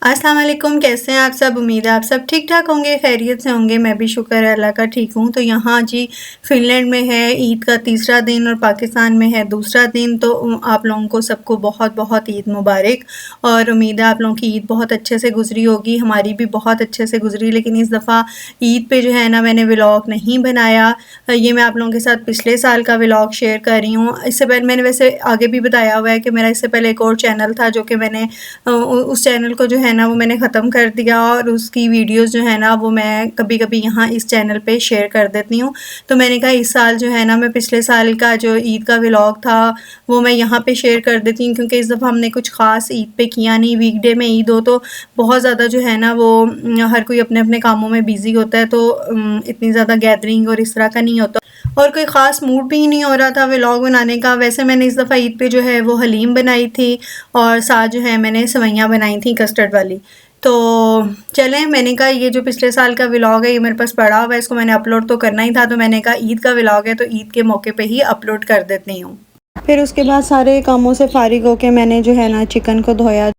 अस्सलाम वालेकुम, कैसे हैं आप सब। उम्मीद है आप सब ठीक ठाक होंगे, खैरियत से होंगे। मैं भी शुक्र है अल्लाह का ठीक हूँ। तो यहाँ जी फ़िनलैंड में है ईद का तीसरा दिन और पाकिस्तान में है दूसरा दिन। तो आप लोगों को सबको बहुत बहुत ईद मुबारक और उम्मीद है आप लोगों की ईद बहुत अच्छे से गुजरी होगी। हमारी भी बहुत अच्छे से गुजरी, लेकिन इस दफ़ा ईद पे जो है ना मैंने व्लॉग नहीं बनाया। ये मैं आप लोगों के साथ पिछले साल का व्लॉग शेयर कर रही हूँ। इससे पहले मैंने वैसे आगे भी बताया हुआ है कि मेरा इससे पहले एक और चैनल था जो कि मैंने उस चैनल को जो है ना वो मैंने ख़त्म कर दिया और उसकी वीडियोस जो है ना वो मैं कभी-कभी यहाँ इस चैनल पे शेयर कर देती हूँ। तो मैंने कहा इस साल जो है ना मैं पिछले साल का जो ईद का व्लॉग था वो मैं यहाँ पे शेयर कर देती हूँ, क्योंकि इस दफ़ा हमने कुछ ख़ास ईद पे किया नहीं। वीकडे में ईद हो तो बहुत ज़्यादा जो है ना वो हर कोई अपने-अपने कामों में बिज़ी होता है, तो इतनी ज़्यादा गैदरिंग और इस तरह का नहीं होता और कोई ख़ास मूड भी नहीं हो रहा था व्लॉग बनाने का। वैसे मैंने इस दफ़ा ईद पे जो है वो हलीम बनाई थी और साथ जो है मैंने सेवइयाँ बनाई थी कस्टर्ड वाली। तो चलें, मैंने कहा ये जो पिछले साल का व्लॉग है ये मेरे पास पड़ा हुआ है, इसको मैंने अपलोड तो करना ही था, तो मैंने कहा ईद का व्लॉग है तो ईद के मौके पे ही अपलोड कर देती हूँ। फिर उसके बाद सारे कामों से फ़ारिग होके मैंने जो है ना चिकन को धोया।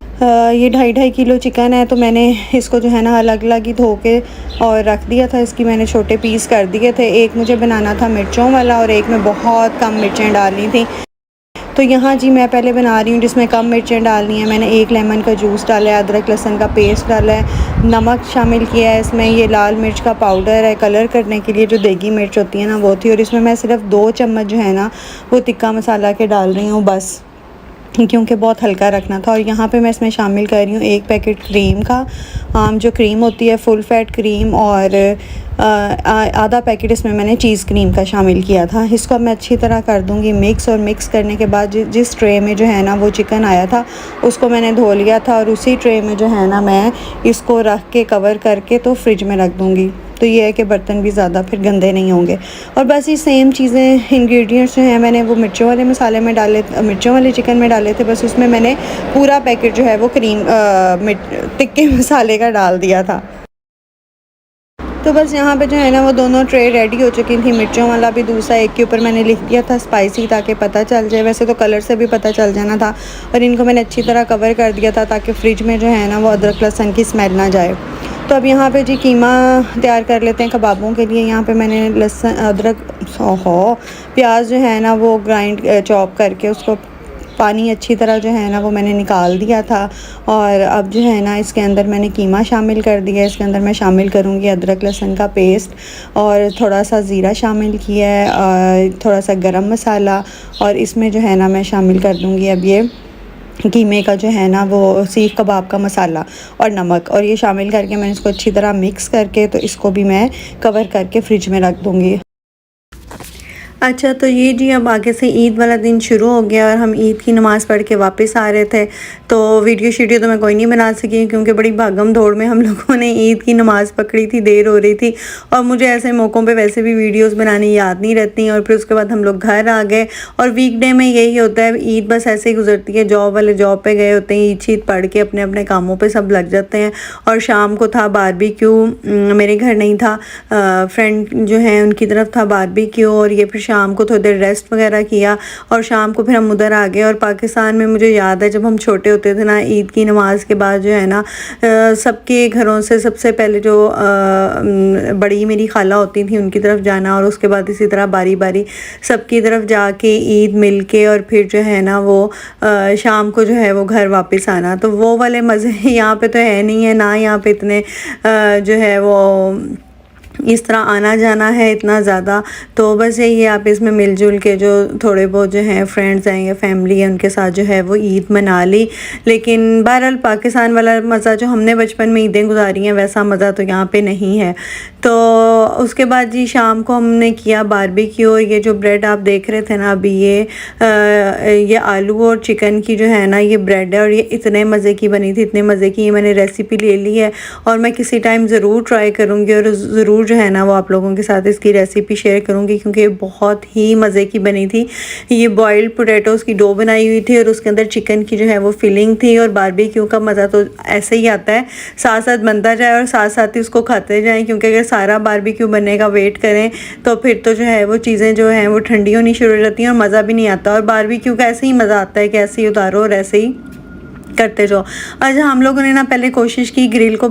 ये 2.5 किलो चिकन है, तो मैंने इसको जो है ना अलग अलग ही धो के और रख दिया था। इसकी मैंने छोटे पीस कर दिए थे। एक मुझे बनाना था मिर्चों वाला और एक में बहुत कम मिर्चें डालनी थी। तो यहाँ जी मैं पहले बना रही हूँ जिसमें कम मिर्चें डालनी है। मैंने 1 लेमन का जूस डाला है, अदरक लहसुन का पेस्ट डाला है, नमक शामिल किया है इसमें। ये लाल मिर्च का पाउडर है कलर करने के लिए, जो देगी मिर्च होती है ना वो थी। और इसमें मैं सिर्फ 2 चम्मच जो है ना वो तिक्का मसाला के डाल रही हूँ बस, क्योंकि बहुत हल्का रखना था। और यहाँ पे मैं इसमें शामिल कर रही हूँ 1 पैकेट क्रीम का, जो क्रीम होती है फुल फैट क्रीम, और आधा पैकेट इसमें मैंने चीज़ क्रीम का शामिल किया था। इसको अब मैं अच्छी तरह कर दूँगी मिक्स, और मिक्स करने के बाद जिस ट्रे में जो है ना वो चिकन आया था उसको मैंने धो लिया था, और उसी ट्रे में जो है ना मैं इसको रख के कवर करके तो फ्रिज में रख दूँगी। तो ये है कि बर्तन भी ज़्यादा फिर गंदे नहीं होंगे। और बस ये सेम चीज़ें इंग्रेडिएंट्स जो हैं मैंने वो मिर्चों वाले मसाले में डाले, मिर्चों वाले चिकन में डाले थे। बस उसमें मैंने पूरा पैकेट जो है वो क्रीम तिक्के मसाले का डाल दिया था। तो बस यहाँ पे जो है ना वो दोनों ट्रे रेडी हो चुकी थी। मिर्चों वाला भी दूसरा एक के ऊपर मैंने लिख दिया था स्पाइसी, ताकि पता चल जाए। वैसे तो कलर से भी पता चल जाना था, और इनको मैंने अच्छी तरह कवर कर दिया था ताकि फ्रिज में जो है ना वो अदरक लहसुन की स्मेल ना जाए। तो अब यहाँ पे जी कीमा तैयार कर लेते हैं कबाबों के लिए। यहाँ पे मैंने लहसुन अदरक प्याज जो है ना वो ग्राइंड चॉप करके उसको पानी अच्छी तरह जो है ना वो मैंने निकाल दिया था। और अब जो है ना इसके अंदर मैंने कीमा शामिल कर दिया। इसके अंदर मैं शामिल करूँगी अदरक लहसुन का पेस्ट, और थोड़ा सा ज़ीरा शामिल किया है, और थोड़ा सा गरम मसाला, और इसमें जो है ना मैं शामिल कर दूँगी अब ये कीमे का जो है ना वो सीख कबाब का मसाला और नमक, और ये शामिल करके मैंने इसको अच्छी तरह मिक्स करके तो इसको भी मैं कवर करके फ्रिज में रख दूँगी। अच्छा, तो ये जी अब आगे से ईद वाला दिन शुरू हो गया और हम ईद की नमाज़ पढ़ के वापस आ रहे थे। तो वीडियो तो मैं कोई नहीं बना सकी, क्योंकि बड़ी भागम दौड़ में हम लोगों ने ईद की नमाज़ पकड़ी थी, देर हो रही थी, और मुझे ऐसे मौक़ों पे वैसे भी वीडियोस बनानी याद नहीं रहती। और फिर उसके बाद हम लोग घर आ गए, और वीकडे में यही होता है, ईद बस ऐसे ही गुजरती है। जॉब वाले जॉब पे गए होते हैं, ईद शीद पढ़ के अपने अपने कामों पर सब लग जाते हैं। और शाम को था बारबेक्यू, मेरे घर नहीं था, फ्रेंड जो हैं उनकी तरफ था बारबेक्यू, और ये फिर शाम को थोड़ी देर रेस्ट वगैरह किया, और शाम को फिर हम उधर आ गए। और पाकिस्तान में मुझे याद है जब हम छोटे होते थे ना, ईद की नमाज़ के बाद जो है ना सबके घरों से सबसे पहले जो बड़ी मेरी खाला होती थी उनकी तरफ जाना, और उसके बाद इसी तरह बारी बारी सबकी तरफ जाके ईद मिल के, और फिर जो है ना वो शाम को जो है वो घर वापस आना। तो वो वाले मज़े यहाँ पे तो है नहीं है ना, यहाँ पे इतने जो है वो इस तरह आना जाना है इतना ज़्यादा। तो बस यही है, आप इसमें मिलजुल के जो थोड़े बहुत जो हैं फ्रेंड्स हैं या फैमिली है उनके साथ जो है वो ईद मना ली। लेकिन बहरहाल पाकिस्तान वाला मज़ा जो हमने बचपन में ईदें गुजारी हैं वैसा मज़ा तो यहाँ पे नहीं है। तो उसके बाद जी शाम को हमने किया बारबेक्यू। ये जो ब्रेड आप देख रहे थे ना अभी, ये आलू और चिकन की जो है ना ये ब्रेड है, और ये इतने मज़े की बनी थी, इतने मज़े की। मैंने रेसिपी ले ली है और मैं किसी टाइम ज़रूर ट्राई करूँगी, और ज़रूर जो है ना वो आप लोगों के साथ इसकी रेसिपी शेयर करूँगी, क्योंकि ये बहुत ही मज़े की बनी थी। ये बॉइल्ड पोटैटोज़ की डो बनाई हुई थी, और उसके अंदर चिकन की जो है वो फिलिंग थी। और बारबेक्यू का मज़ा तो ऐसे ही आता है, साथ साथ बनता जाए और साथ साथ ही उसको खाते जाएँ, क्योंकि अगर सारा बारबेक्यू बनने का वेट करें तो फिर तो जो है वो चीज़ें जो हैं वो ठंडी होनी शुरू हो जाती हैं और मज़ा भी नहीं आता। और बारबेक्यू का ऐसे ही मज़ा आता है कि ऐसे ही उतारो और ऐसे ही करते जाओ। अच्छा, हम लोगों ने ना पहले कोशिश की ग्रिल को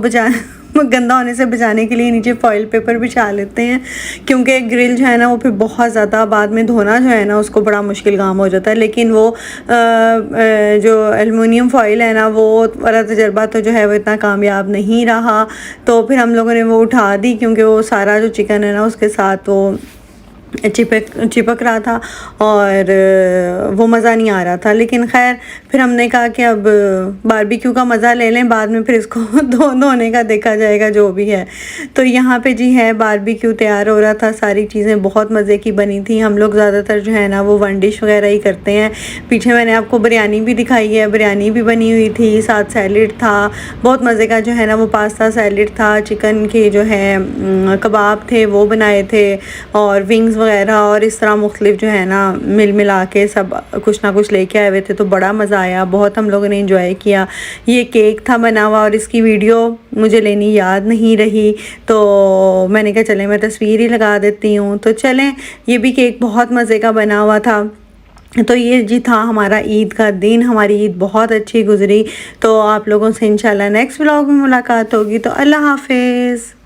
गंदा होने से बचाने के लिए नीचे फॉइल पेपर बिछा लेते हैं, क्योंकि ग्रिल जो है ना वो फिर बहुत ज़्यादा बाद में धोना जो है ना उसको बड़ा मुश्किल काम हो जाता है। लेकिन वो जो एलुमिनियम फॉइल है ना वो वाला तजर्बा तो जो है वो इतना कामयाब नहीं रहा, तो फिर हम लोगों ने वो उठा दी, क्योंकि वो सारा जो चिकन है ना उसके साथ वो चिपक रहा था और वो मज़ा नहीं आ रहा था। लेकिन खैर फिर हमने कहा कि अब बारबेक्यू का मज़ा ले लें, बाद में फिर इसको धोने का देखा जाएगा जो भी है। तो यहाँ पे जी है बारबेक्यू तैयार हो रहा था, सारी चीज़ें बहुत मज़े की बनी थी। हम लोग ज़्यादातर जो है ना वो वन डिश वगैरह ही करते हैं। पीछे मैंने आपको बिरयानी भी दिखाई है, बिरयानी भी बनी हुई थी, साथ सैलेड था, बहुत मज़े का जो है ना वो पास्ता सैलेड था, चिकन के जो है कबाब थे वो बनाए थे, और विंग्स वगैरह, और इस तरह मुख्तलिफ जो है ना मिला के सब कुछ ना कुछ लेके आए हुए थे। तो बड़ा मज़ा आया, बहुत हम लोगों ने एंजॉय किया। ये केक था बना हुआ और इसकी वीडियो मुझे लेनी याद नहीं रही, तो मैंने कहा चलें मैं तस्वीर ही लगा देती हूँ। तो चलें, ये भी केक बहुत मज़े का बना हुआ था। तो ये जी था हमारा ईद का दिन, हमारी ईद बहुत अच्छी गुजरी। तो आप लोगों से इंशाल्लाह नेक्स्ट व्लॉग में मुलाकात होगी। तो अल्लाह हाफिज़।